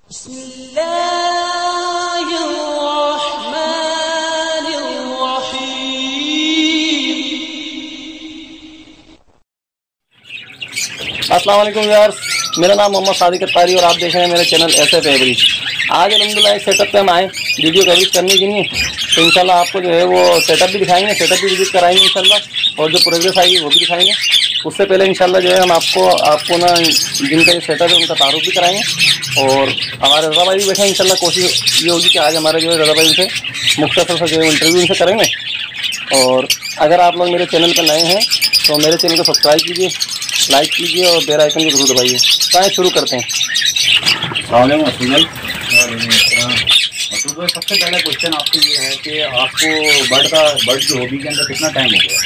अस्सलाम वालेकुम यार्स, मेरा नाम मोहम्मद सादिक अत्तारी और आप देख रहे हैं मेरे चैनल SF एवरेज। आज अल्हम्दुलिल्लाह एक सेटअप पे हम आए वीडियो कवरेज करने के लिए। तो इंशाल्लाह आपको जो है वो सेटअप भी दिखाएंगे, सेटअप भी विजिट कराएंगे इंशाल्लाह, और जो प्रोग्रेस आएगी वो भी दिखाएंगे। उससे पहले इंशाल्लाह जो है हम आपको ना जिनका ये सेटअप है उनका तारुफ भी कराएंगे। और हमारे रज़ा भाई भी बैठे हैं, इंशाल्लाह कोशिश ये होगी कि आज हमारे जो है रज़ा भाई से मुख्तसर सा जो है इंटरव्यू उनसे करेंगे। और अगर आप लोग मेरे चैनल पर नए हैं तो मेरे चैनल को सब्सक्राइब कीजिए, लाइक कीजिए और बेल आइकन को जरूर दबाइए। तो शुरू करते हैं। मसूद भाई, सबसे पहला क्वेश्चन आपसे ये है कि आपको बर्ड की हॉबी के अंदर कितना टाइम हो गया?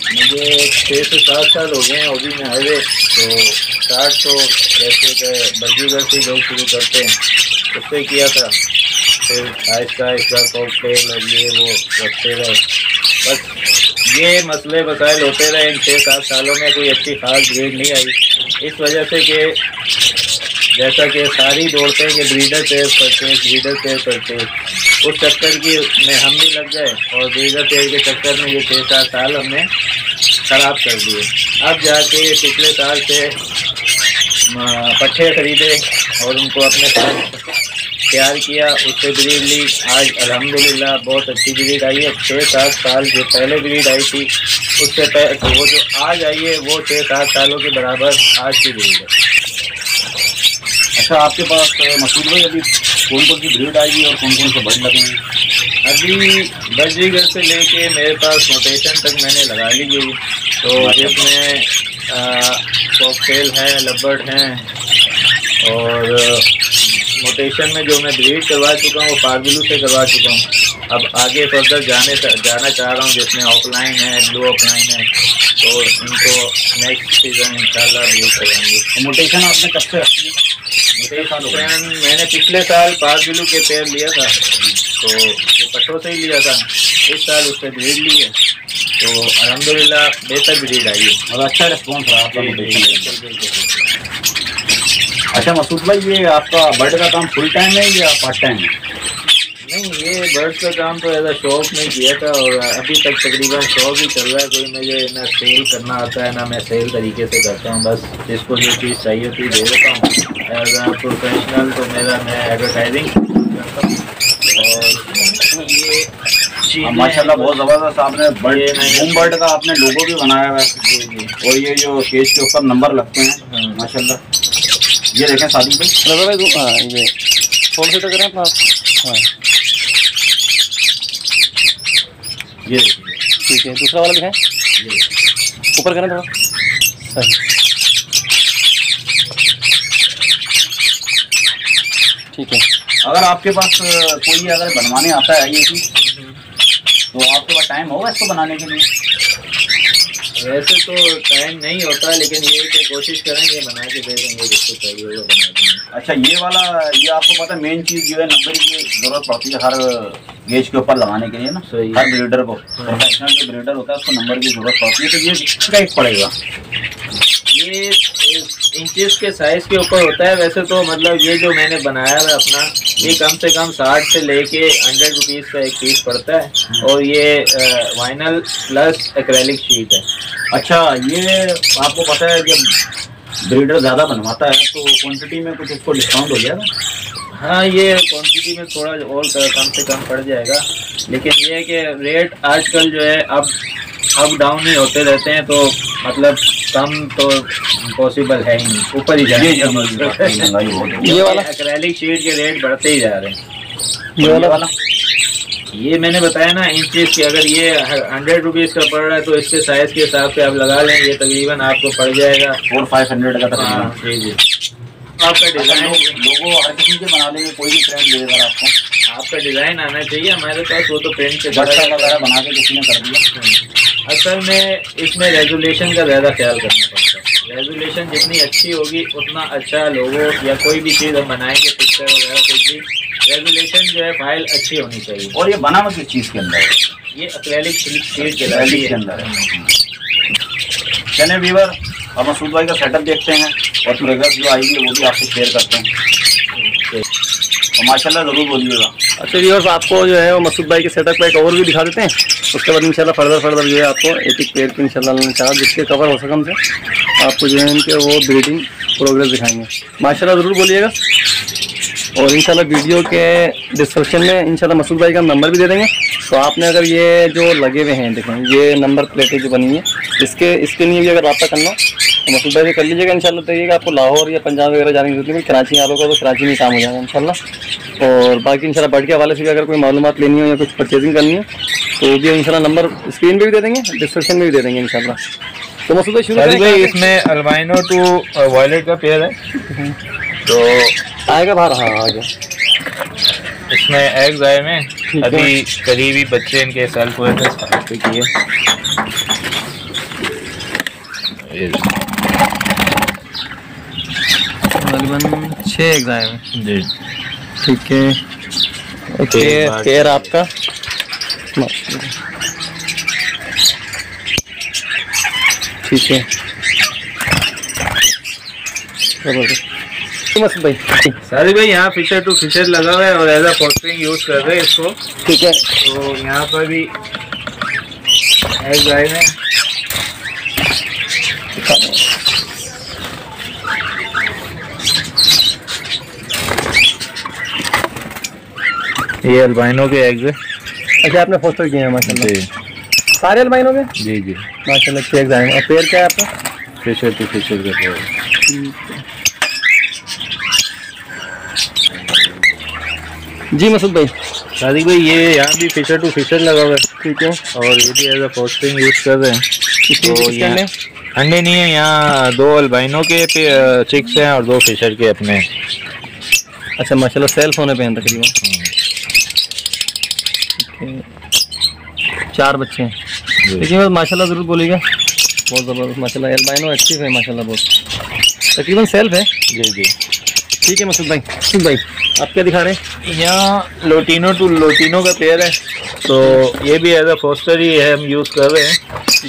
मुझे 6 से 7 साल हो गए हैं हॉबी में हरे। तो स्टार्ट तो जैसे कि बजीगर से लोग शुरू करते हैं उससे किया था, फिर आहिस्ता आहिस्ता कॉकटेल और ये वो रखते रहे। बस ये मसले मसाइल होते रहे। इन 6-7 सालों में कोई अच्छी खास ब्रीड नहीं आई, इस वजह से कि जैसा कि सारी दौड़ते हैं कि ब्रीडर पेयर करते उस चक्कर की में हम भी लग गए और ब्रीडर पेयर के चक्कर में ये 6-7 साल हमने ख़राब कर दिए। अब जाके पिछले साल से पट्ठे खरीदे और उनको अपने पास तैयार किया, उससे ब्रीड ली। आज अल्हम्दुलिल्लाह बहुत अच्छी ब्रीड आई है। 6-7 साल जो पहले ब्रीड आई थी उससे पहले तो वो जो आज आई है वो 6-7 सालों के बराबर आज की ब्रीड है। अच्छा, आपके पास मसूद भाई अभी कौन कौन सी ब्रीड आएगी और कौन कौन से बर्ड लगे हैं? अभी बजीगर से लेके मेरे पास मोटेशन तक मैंने लगा ली गई। तो जिसमें कॉकटेल हैं, लबर्ड हैं, और मोटेशन में जो मैं ब्रीड करवा चुका हूँ वो पारबिलू से करवा चुका हूँ। अब आगे फर्दर जाना चाह रहा हूँ जिसमें ऑफलाइन है, ब्लू ऑफलाइन है, तो इनको नेक्स्ट सीज़न इंशाल्लाह ब्रीड करवाएंगे। तो मोटेशन आपने कब से रखी है? मोटेशन मैंने पिछले साल पारबिलू के पेयर लिया था, तो वो पट्टों से ही लिया था। इस साल उससे ब्रीड ली है, तो अल्हम्दुलिल्लाह बेहतर ब्रीड आई है और अच्छा रिस्पॉन्स रहा आपका मोटेशन। अच्छा मसूद भाई, ये आपका बर्ड का काम फुल टाइम है या पार्ट टाइम है? नहीं, ये बर्ड का काम तो ऐसा शौक में किया था और अभी तक तकरीबन शौक ही चल रहा है। कोई मुझे ना सेल करना आता है ना मैं सेल तरीके से करता हूँ। बस जिसको जो चीज़ चाहिए थी दे देता हूँ। एज अ प्रोफेशनल तो मैं एडवर्टाइजिंग करता हूँ। और ये माशाल्लाह बहुत ज़बरदस्त आपने बूम बर्ड का आपने लोगो भी बनाया हुआ है। और ये जो केज के ऊपर नंबर लगते हैं माशाल्लाह, ये देखें सादिक भाई। रज़ा भाई हाँ, ये फोन से करें अपना। हाँ ये ठीक है, दूसरा वाला दिखाएं, ऊपर करें थोड़ा। सही, ठीक है। अगर आपके पास कोई अगर बनवाने आता है ये चीज़, तो आपके पास टाइम होगा इसको बनाने के लिए? वैसे तो टाइम नहीं होता, लेकिन ये कि कोशिश करेंगे बना के दे देंगे, जिसको चाहिए वो बना देंगे। अच्छा, ये वाला ये आपको पता है मेन चीज़ जो है नंबर की ज़रूरत पड़ती है हर गेज के ऊपर लगाने के लिए ना। सही। हर ब्रीडर को, प्रोफेशनल जो ब्रीडर होता है उसको नंबर की ज़रूरत पड़ती है। तो ये कितना एक पड़ेगा? ये इंचेस के साइज के ऊपर होता है। वैसे तो मतलब ये जो मैंने बनाया है अपना, ये कम से कम 60 से लेके 100 रुपीज़ का एक पीस पड़ता है। और ये वाइनल प्लस एक्रेलिक शीट है। अच्छा, ये आपको पता है जब ब्रीडर ज़्यादा बनवाता है तो क्वांटिटी में कुछ उसको डिस्काउंट हो जाएगा? हाँ, ये क्वांटिटी में थोड़ा और कम से कम पड़ जाएगा, लेकिन ये है कि रेट आजकल जो है अब अप डाउन ही होते रहते हैं, तो मतलब कम तो पॉसिबल है ही नहीं, ऊपर ही जाएंगे। ये वाला एक्रेलिक शीट के रेट बढ़ते ही जा रहे हैं। ये वाला ये मैंने बताया ना इंचेस की, अगर ये 100 रुपीज़ का पड़ रहा है तो इसके साइज़ के हिसाब से आप लगा लें, ये तकरीबन आपको पड़ जाएगा 400-500 का तकरीबन। जी। आपका डिज़ाइन लोगो हर किसी के बना लेंगे, कोई भी प्रिंट दे देगा आपको। आपका डिज़ाइन आना चाहिए हमारे पास, वो तो प्रिंट से वगैरह बना के किसी ने कर दिया। असल में इसमें रेजुलेशन का ज़्यादा ख्याल करना पड़ता है। रेजुलेशन जितनी अच्छी होगी उतना अच्छा लोगो या कोई भी चीज़ हम बनाएंगे, पिक्चर वगैरह कुछ भी, रेजुलेशन जो है फाइल अच्छी होनी चाहिए। और ये बना हुआ किस चीज़ के अंदर है? ये एक्रेलिक शीट के अंदर है। चलिए व्यूअर, अब मसूद भाई का सेटअप देखते हैं और प्रोग्रेस जो आएगी वो भी आपसे शेयर करते हैं। तो माशाल्लाह ज़रूर बोलिएगा। अच्छा व्यूअर्स, आपको जो है वो मसूद भाई के सेटअप का एक और भी दिखा देते हैं, उसके बाद इंशाल्लाह फर्दर जो है आपको एक पेयर की इंशाल्लाह जिसके कवर हो सके हमसे आपको जो है इनके वो ब्रीडिंग प्रोग्रेस दिखाएंगे। माशाल्लाह ज़रूर बोलिएगा। और इंशाल्लाह वीडियो के डिस्क्रिप्शन में इंशाल्लाह मसूद भाई का नंबर भी दे देंगे। तो आपने अगर ये जो लगे हुए हैं देखें, ये नंबर प्लेटें जो बनी है, इसके लिए भी अगर रब्ता करना तो मसूद भाई से कर लीजिएगा इंशाल्लाह। तो ये आपको लाहौर या पंजाब वगैरह जाने की जरूरत नहीं, कराची आप लोगों को तो कराची में काम हो जाएगा इंशाल्लाह। और बाकी इंशाल्लाह बर्ड के हवाले से भी अगर कोई मालूमात लेनी हो या कुछ परचेजिंग करनी है तो भी इंशाल्लाह नंबर स्क्रीन पे भी दे देंगे, डिस्क्रिप्शन में भी दे देंगे इंशाल्लाह। तो मसूद भाई शुरू करें। भाई इसमें अल्बाइनो टू वायलेट का पेयर है, तो आएगा बाहर। हाँ आ गया। इसमें एग्स आए में अभी करीबी बच्चे इनके सेल्फ हुए थे किए। तकरीबन 6 एग्स आए हैं जी। ठीक है। पेयर आपका ठीक है। मसूद भाई सारी भाई यहाँ फिशर टू फिशर लगा हुआ है और एज अ फॉस्टरिंग यूज कर रहे हैं इसको। ठीक है। तो यहाँ पर भी एग्स आए हैं। ये अल्बाइनो के एग्स है। अच्छा आपने फोस्टर किए हैं माशाल्लाह। जी सारे अल्बाइनो के जी जी माशाल्लाह 6 एग्स आए हैं। और पेयर क्या है आपका? फिशर टू फिशर कर रहे हैं। जी मसूद भाई। सादिक भाई ये यहाँ भी फिशर टू फिशर लगा हुआ है। ठीक है। और ये भी एज अ फॉस्टरिंग यूज कर रहे हैं। तो यहाँ अंडे अंडे नहीं है, यहाँ 2 अल्बाइनो के चिक्स हैं और 2 फिशर के अपने। अच्छा माशाल्लाह सेल्फ होने पे हैं तकरीबन। 4 बच्चे हैं। लेकिन बस माशाल्लाह ज़रूर बोलिएगा, बहुत ज़बरदस्त माशाल्लाह। अल्बाइनो एक्टिव है माशाल्लाह बहुत। तकरीबन सेल्फ है। जी जी ठीक है मसूद भाई आप क्या दिखा रहे हैं? यहाँ लोटिनो टू लोटिनो का पेयर है, तो ये भी एज अ फोस्टर ही है, हम यूज़ कर रहे हैं।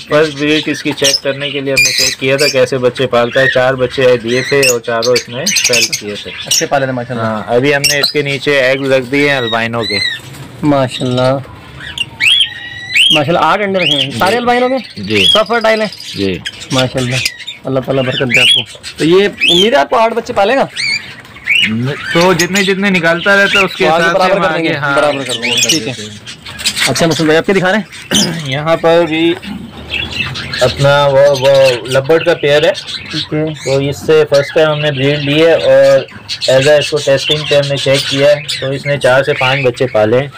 फर्स्ट ब्रीड इसकी चेक करने के लिए हमने चेक किया था कैसे बच्चे पालता है। 4 बच्चे दिए थे और चारों इसमें सेल किए थे। अच्छे पाले थे माशाल्लाह। हाँ, अभी हमने इसके नीचे एग रख दिए हैं अल्बाइनो के। माशाल्लाह 8 अंडे रखे हैं सारे अल्बाइनो के। जी सब फर्टाइल हैं जी माशाल्लाह। अल्लाह ताला बरकत दे आपको। तो ये उम्मीद है आपको 8 बच्चे पालेगा? तो जितने निकालता रहता है उसके तो आगे हिसाब से बराबर हम कर देंगे। आगे हाँ बराबर कर देंगे। ठीक है। अच्छा मसूद भाई आप क्या दिखा रहे हैं? यहाँ पर भी अपना वो लबर्ड का पेयर है। ठीक है। तो इससे फर्स्ट टाइम हमने ब्रीड ली है और एज आ इसको टेस्टिंग पे हमने चेक किया है। तो इसने 4 से 5 बच्चे पाले हैं।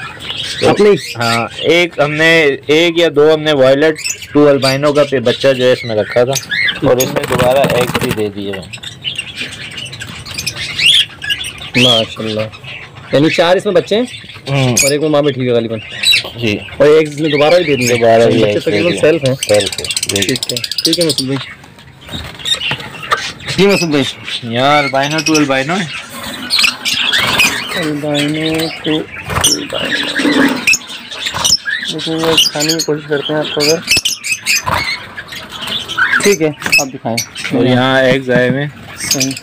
तो अपनी हाँ, एक या 2 हमने वायलेट टू अल्बाइनो का बच्चा जो है इसमें रखा था और इसमें दोबारा एग भी दे दिए हैं माशाल्लाह। यानी 4 इसमें बच्चे हैं और एक वो माँ बैठी हुई है गालिबन जी। और एक इसमें दोबारा भी दे दिए। दोबारा भी बच्चे तकरीबन सेल्फ हैं। सेल्फ है। ठीक है मसूद भाई। जी मसूद भाई यहाँ अल्बाइनो टू अल्बाइनो है। अल्बाइनो टू अल्बाइनो लेकिन ये खाने की कोशिश करते हैं आपको अगर। ठीक है आप दिखाएं। और यहाँ एग्स आए हुए सही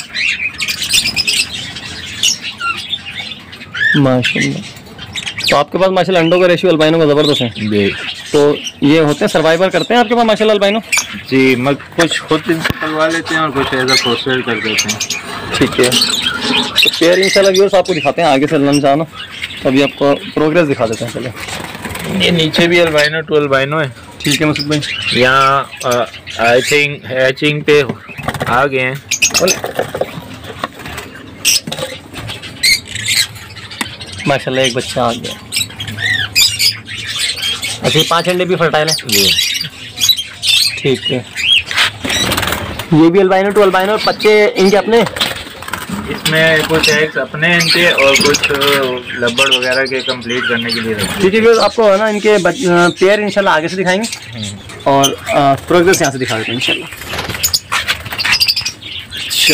माशाल्लाह। तो आपके पास माशाल्लाह अंडों का रेशियो अल्बाइनो का ज़बरदस्त है जी। तो ये होते हैं सर्वाइवर करते हैं आपके पास माशाल्लाह अल्बाइनो? जी, कुछ खुद इनसे पलवा लेते हैं और कुछ एज अ फोस्टर कर देते हैं। ठीक है। तो पेयर इंशाल्लाह व्यूअर्स आपको दिखाते हैं आगे से लंच आना, तो अभी आपको प्रोग्रेस दिखा देते हैं। चलिए ये नीचे भी अल्बाइनो टू अल्बाइनो है। ठीक है मसूद भाई। यहाँ आई थिंक हैचिंग पे आ गए हैं। माशाल्लाह एक बच्चा आ गया। अच्छा 5 अंडे भी फर्टाइल है जी। ठीक है। ये भी अल्बाइनो टू अल्बाइनो बच्चे इनके अपने? इसमें कुछ एग्स अपने इनके और कुछ लब्बड़ वगैरह के कंप्लीट करने के लिए रखते ठीक है। आपको है ना इनके पेयर इंशाल्लाह आगे से दिखाएंगे और प्रोग्रेस यहाँ से दिखा देते हैं इंशाल्लाह।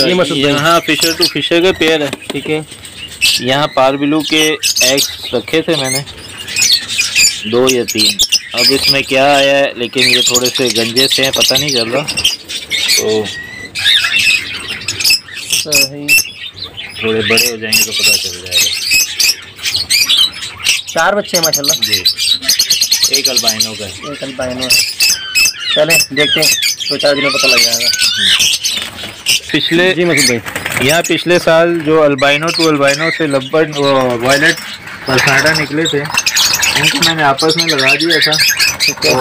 ये मसूद भाई यहाँ फिशर टू फिशर का पेयर है। ठीक है। यहाँ पारबिलू के एग्स रखे थे मैंने 2 या 3। अब इसमें क्या आया है लेकिन ये थोड़े से गंजे से हैं, पता नहीं चल रहा। तो सही थोड़े बड़े हो जाएंगे तो पता चल जाएगा। 4 बच्चे हैं माशाल्लाह जी, एक अल्बाइनो का है। एक अल्बाइनो है। चलें देखते हैं, 2-4 दिन में पता लग जाएगा। पिछले जी मसूद भाई, यहाँ पिछले साल जो अल्बाइनो टू अल्बाइनो से लगभग वायलेट परसाडा निकले थे, उनको मैंने आपस में लगा दिया था। तो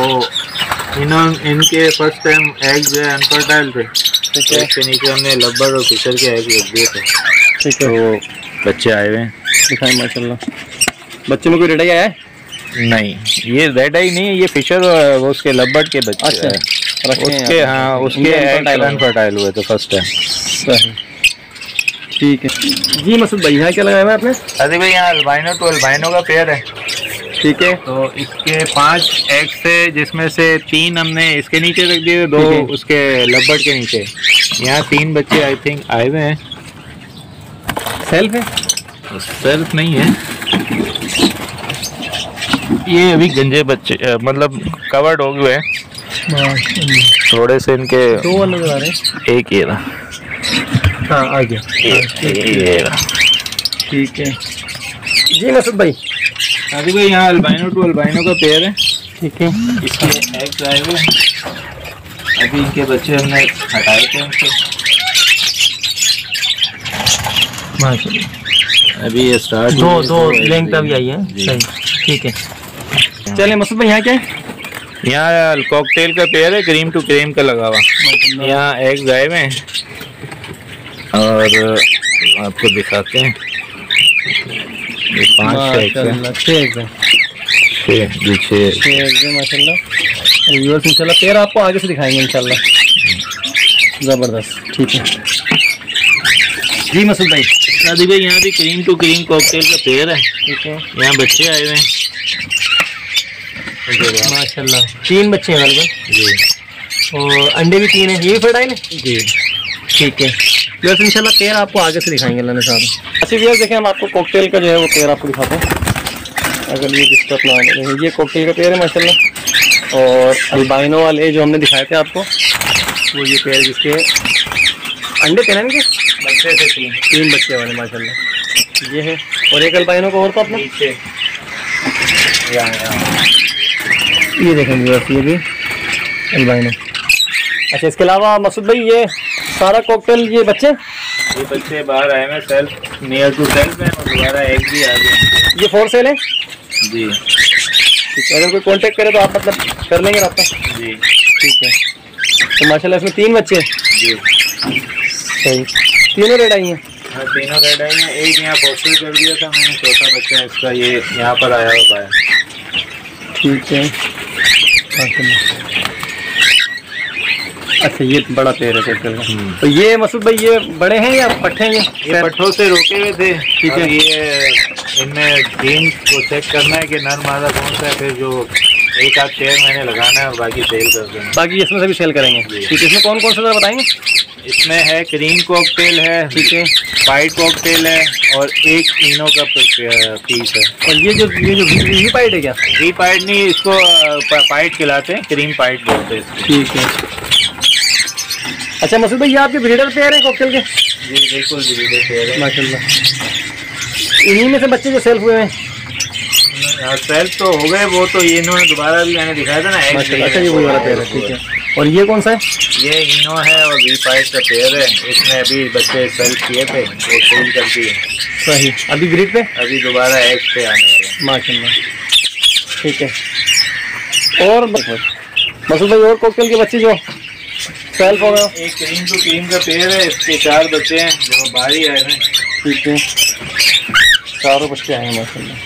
इनके फर्स्ट टाइम एग जो है अनफर्टाइल थे, इसके नीचे हमने लब्बर और फिशर के एग रख दिए थे। ठीक है, तो बच्चे आए हुए हैं। दिखाएं माशाल्लाह। बच्चों में कोई रेड आई आया है? नहीं, ये रेड आई नहीं है, ये फिशर वो उसके लब्बर के बच्चे अच्छा, हैं। उसके हाँ उसके एग अनफर्टाइल हुए थे फर्स्ट टाइम। ठीक है जी मसूद भाई, यहाँ क्या लगाया हुआ है आपने? अरे भाई यहाँ अल्बाइनो टू अल्बाइनो का पेयर है। ठीक है, तो इसके 5 एग से, जिसमें से 3 हमने इसके नीचे रख दिए, 2 उसके लब्बड़ के नीचे। यहाँ 3 बच्चे आई थिंक आए हुए हैं। सेल्फ है? सेल्फ नहीं है ये, अभी गंजे बच्चे मतलब कवर्ड हो गए हैं थोड़े से इनके। 2 नजर आ रहे हैं। एक ये रहा, हाँ आ गया। ये रहा। ठीक है जी मसूद भाई, अभी भाई यहाँ अल्बाइनो टू अल्बाइनो का पेयर है। ठीक है, इसके एग्स आए हुए हैं, अभी इनके बच्चे हमने हटाए थे इनसे। माशाल्लाह अभी ये स्टार्ट दो लेंथ अभी आई है। सही, ठीक है। चलिए मसूद भाई, यहाँ क्या है? यहाँ कॉकटेल का पेयर है, क्रीम टू क्रीम का लगा हुआ। यहाँ एग्स आए हुए हैं और आपको दिखाते हैं। ये 5 एग्स हैं। 6 एग्स हैं। 6 एग्स हैं माशाल्लाह। व्यूअर्स इंशाल्लाह पेयर आपको आगे से दिखाएंगे इंशाल्लाह। ज़बरदस्त, ठीक है जी मसूद भाई। शादी भाई यहाँ भी क्रीम टू क्रीम कॉकटेल का पेयर है। ठीक है, यहाँ बच्चे आए हुए हैं माशाल्लाह। 3 बच्चे हैं लगभग जी, और अंडे भी 3 हैं। ये भी फर्टाइल है जी। ठीक है, व्यूअर्स इंशाल्लाह पेयर आपको आगे से दिखाएंगे अल्लाह ने साहब। अच्छा व्यूअर्स देखें, हम आपको कॉकटेल का जो है वो पेयर आपको दिखाते हैं, अगर ये डिस्टर्ब ना हो। ये कॉकटेल का पेयर है माशाल्लाह। और अल्बाइनो वाले जो हमने दिखाए थे आपको, वो ये पेयर जिसके अंडे थे ना इनके, बच्चे थे 3 बच्चे वाले माशाल्लाह ये है। और एक अल्बाइनो को और तो अपने ये देखें व्यूअर्स, ये भी अल्बाइनो। अच्छा, इसके अलावा मसूद भाई ये सारा कॉकटेल ये बच्चे बाहर आए हैं, सेल्फ नियर टू सेल्फ है और दोबारा एग भी आ गए। ये 4 सेल है जी, ठीक है। अगर कोई कांटेक्ट करे तो आप मतलब कर लेंगे रब्ता? जी, ठीक है। तो माशाल्लाह इसमें 3 बच्चे हैं। जी, सही, तीनों रेड आई हैं। हाँ तीनों रेड आई हैं। एक यहाँ पोस्टर कर दिया था मैंने, चौथा बच्चा है इसका, ये यहाँ पर आया हुआ है। ठीक है, अच्छा ये बड़ा पेड़ है कॉकटेल का। तो ये मसूद भाई ये बड़े हैं या पट्टे हैं? ये पट्टों से रोके हुए थे। ठीक है, ये इनमें जीन को चेक करना है कि नर मादा कौन सा है, फिर जो 1 आध पेयर मैंने लगाना है और बाकी सेल कर देना। बाकी इसमें से भी सेल करेंगे। ठीक है, इसमें कौन कौन सा बताएंगे? इसमें है क्रीम कॉकटेल है, ठीक है, वाइट कॉकटेल है और एक इनो का पीस है। और ये जो वी पाइट है क्या? वी पाइट नहीं, इसको पाइट खिलाते हैं, क्रीम पाइट बोलते हैं। ठीक है। अच्छा मसूद भाई, ये आपके ब्रीडर पेयर हैं कॉकटेल के? जी बिल्कुल ब्रीडर पेयर है माशाल्लाह। इन्हीं में से बच्चे जो सेल्फ हुए हैं? सेल्फ तो हो गए वो, तो ये इन्होंने दोबारा भी मैंने दिखाया था ना। अच्छा, ये वही वाला पेयर है। ठीक है, और ये कौन सा है? ये इनो है और वी पाइट का पेयर है। इसमें अभी बच्चे सेल्फ किए थे, वो सेल कर दिए। सही, अभी ब्रीड पे? अभी दोबारा एग पे आने वाला है। माशाल्लाह, ठीक है। और मसूद भाई और कॉकटेल के बच्चे जो सेल्फ हो गए? एक क्रीम टू क्रीम का पेयर है, इसके 4 बच्चे हैं जो बाहर ही आए हैं। ठीक है, 4 बच्चे आए हैं माशाल्लाह।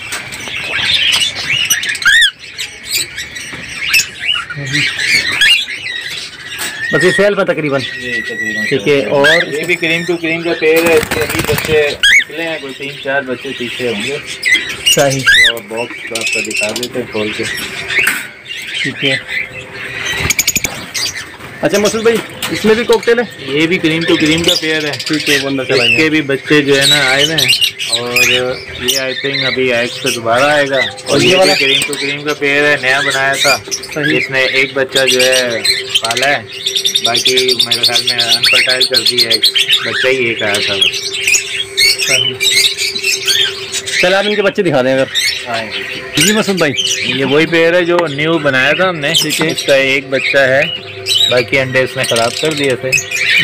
बस ये सेल्फ है तकरीबन। ठीक है, और ये भी क्रीम टू क्रीम का पेयर है। इसके अभी बच्चे निकले हैं, कोई 3-4 बच्चे पीछे होंगे। सही, तो बॉक्स आपका दिखा देते हैं खोल के। ठीक है। अच्छा मसूद भाई, इसमें भी कॉकटेल है? ये भी क्रीम टू क्रीम का पेयर है। ठीक है, बंदा चला इसके भी बच्चे जो है ना आए हुए हैं और ये आई थिंक अभी एग से दोबारा आएगा। और ये वाला क्रीम टू क्रीम का पेयर है, नया बनाया था। इसने एक बच्चा जो है पाला है, बाकी मेरे ख्याल में अनफर्टाइल कर दी है। बच्चा ही एक आया था। चल आप इनके बच्चे दिखा दें अगर। जी मसूद भाई, ये वही पेड़ है जो न्यू बनाया था हमने, ठीक है। इसका एक बच्चा है, बाकी अंडे इसने ख़राब कर दिए थे।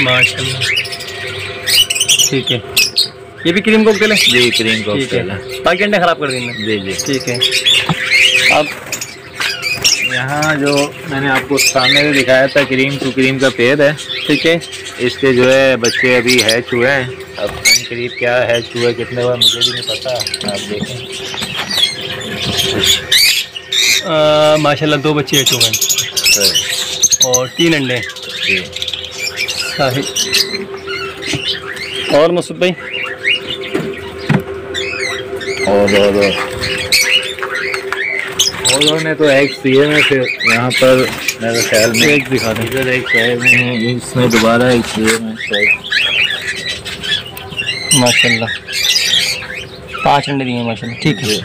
माशाल्लाह, ठीक है। ये भी क्रीम कॉकटेल है? जी क्रीम कॉकटेल है, बाकी अंडे ख़राब कर देंगे। जी जी ठीक है। अब यहाँ जो मैंने आपको सामने से दिखाया था क्रीम टू क्रीम का पेड़ है, ठीक है। इसके जो है बच्चे अभी हैच हुए हैं। अब करीब क्या हैच हुए, कितने हुए मुझे भी नहीं पता, आप देखें। माशाल्लाह 2 बच्चे हैच हुए हैं और 3 अंडे। और मसूद भाई और ने तो एग दिए में, फिर यहाँ पर मेरे ख्याल में एक दिखा दें। इधर एक साइड में है, इसमें दोबारा एक दिए में शायद। माशाल्लाह 5 अंडे दिए माशाल्लाह। ठीक है,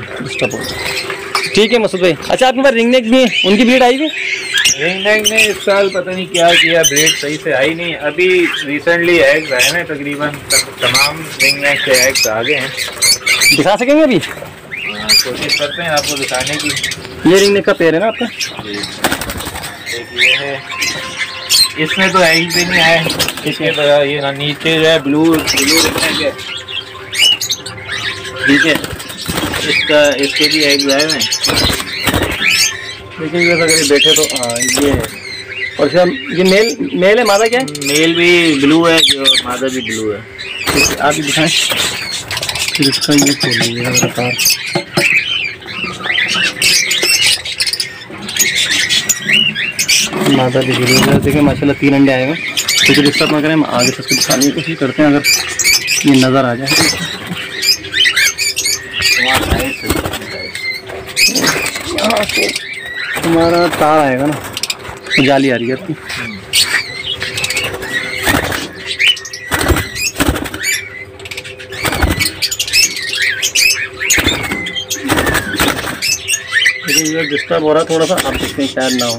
ठीक है मसूद भाई। अच्छा आपके पास रिंग नेक भी है, उनकी ब्रीड आई हुई? रिंग नेक ने इस साल पता नहीं क्या किया, ब्रीड सही से आई नहीं। अभी रिसेंटली एग्स आए हैं, तकरीबन तमाम रिंग नेक के एग्स आ गए हैं। दिखा सकेंगे अभी? कोशिश करते हैं आपको दिखाने की। ये रिंग नेक का पेड़ है ना आपका? एक ये है, इसमें तो एग्स भी नहीं आए। इसके तरह ये ना नीचे जो है ब्लू रिंग नेक है, ठीक है। इसके भी एग्स आए हैं, लेकिन ये अगर ये बैठे तो हाँ ये है। और ये मेल है, मादा क्या है? मेल भी ब्लू है, जो मादा भी ब्लू है। ठीक है, आप भी दिखाएं। फिर इसका ये खोल लीजिएगा मेरा तार। मादा भी ब्लू है। देखिए माशाल्लाह 3 अंडे आए हुए। तो डिस्टर्ब ना करें, हम आगे से उसको दिखाने की कोशिश करते हैं, अगर ये नज़र आ जाए। यहाँ से हमारा तार आएगा ना, तो जाली आ रही है आपकी। लेकिन ये डिस्टर्ब हो रहा है थोड़ा सा, आप देखते हैं शायद ना हो।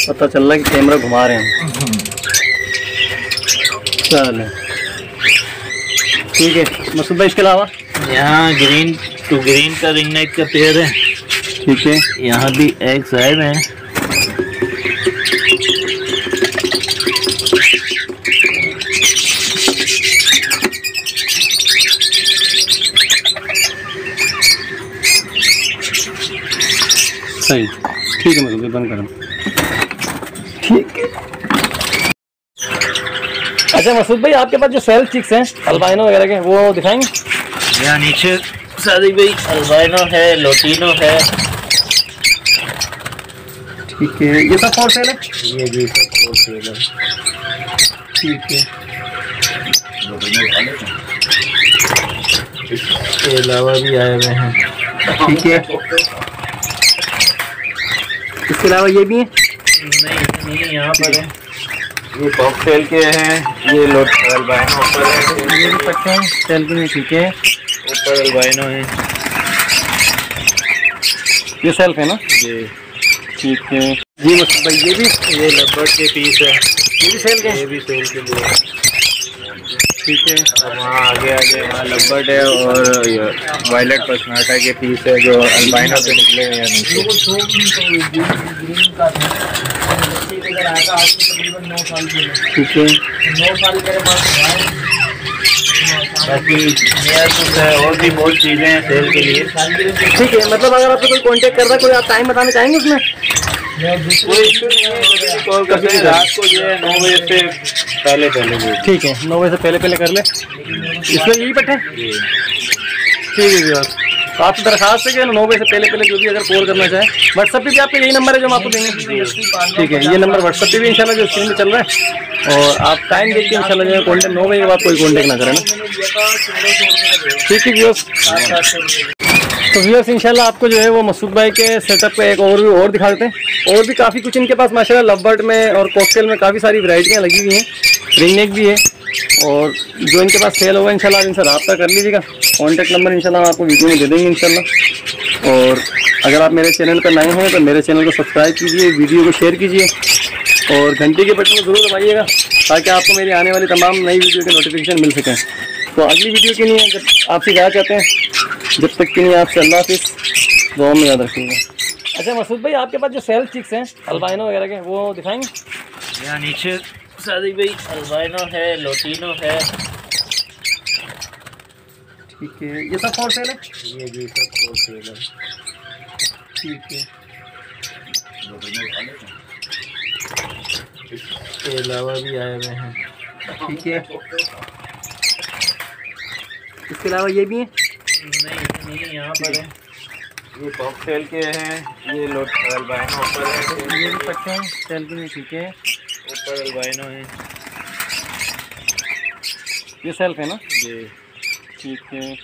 पता चल रहा है कि कैमरा घुमा रहे हैं। चलो ठीक है मसूद भाई, इसके अलावा यहाँ ग्रीन टू ग्रीन का रिंग नेक का पेड़ है, ठीक है। यहाँ भी एग्स आए हुए हैं। सही, ठीक है मसूद भाई, बंद करो। ठीक है। अच्छा मसूद भाई, आपके पास जो सेल चिक्स हैं अल्बाइनो वगैरह के, वो दिखाएंगे? यहाँ नीचे सादिक भाई अल्बाइनो है, लोटिनो है। ठीक है, ये सब फॉर सेल है? ये भी सब फॉर सेल है। ठीक है। इसके अलावा भी आए हुए हैं। ठीक है, इसके अलावा ये भी है? नहीं यहाँ पर है, ये कॉकटेल के हैं, ये अल्बाइनो ऊपर है, ये भी पट्टे हैं सेल के में। ठीक है, ऊपर अल्बाइनो है, ये सेल्फ है ना? जी ठीक है जी मसूद भाई। ये भी ये लब्बर्ड के पीस है, ये भी सेल के? ये भी सेल के लिए। ठीक है, वहाँ आगे वहाँ लब्बर्ड है, और वायलेट पसनाटा के पीस है जो अल्बाइनो से निकले हैं या नीचे। ठीक है। बाकी और भी बहुत चीज़ें हैं सेल के लिए। ठीक है, मतलब अगर आपको कोई कांटेक्ट कर रहा है, कोई आप टाइम बताना चाहेंगे उसमें? कॉल करते हैं रात को जो है 9 बजे से पहले। ठीक है, 9 बजे से पहले कर ले। इसमें यही पट्टे? ठीक है बस। तो आपकी दरखास्त है कि 9 बजे से पहले जो भी अगर कॉल करना चाहे, व्हाट्सएप पे भी आपका यही नंबर है जो हम आपको देंगे? ठीक है, ये नंबर व्हाट्सएप पे भी इंशाल्लाह जो स्क्रीन पे चल रहा है, और आप टाइम देख के इंशाल्लाह जो कॉन्टेक्ट 9 बजे के बाद कोई कॉन्टेक्ट ना करें ना। ठीक है व्यूअर्स। तो व्यूअर्स इंशाल्लाह आपको जो है वो मसूद भाई के सेटअप का एक ओवरव्यू और दिखा देते हैं। और भी काफ़ी कुछ इनके पास माशाल्लाह लवबर्ड में और कॉकटेल में काफ़ी सारी वैरायटियाँ लगी हुई हैं, रिंग नेक भी है, और जो इनके पास सेल होगा इंशाल्लाह आप इनसे रब्ता कर लीजिएगा। कॉन्टैक्ट नंबर इंशाल्लाह हम आपको वीडियो में दे देंगे इंशाल्लाह। और अगर आप मेरे चैनल पर नए हैं तो मेरे चैनल को सब्सक्राइब कीजिए, वीडियो को शेयर कीजिए, और घंटी के बटन को ज़रूर दबाइएगा ताकि आपको मेरी आने वाली तमाम नई वीडियो के नोटिफिकेशन मिल सकें। तो अगली वीडियो के लिए जब आपसे क्या कहते हैं, जब तक के लिए आपसे अल्लाह हाफिज़, दुआ में याद रखिएगा। अच्छा मसूद भाई, आपके पास जो सेल चिक्स हैं अल्बाइनो वगैरह के, वो दिखाएंगे? यहाँ नीचे सादिक भाई अल्बाइनो है, लोटिनो है। ठीक है, ये सब फॉर सेल है? ये भी सब फॉर सेल है। ठीक है, इसके अलावा भी आए हुए हैं। ठीक है। इसके अलावा ये भी हैं? नहीं यहाँ पर है, ये कॉकटेल के हैं, ये अल्बाइनो ऊपर है, ये भी पट्टे हैं सेल के लिए। ठीक है, ऊपर अल्बाइनो है, ये सेल्फ है ना? ये ठीक है।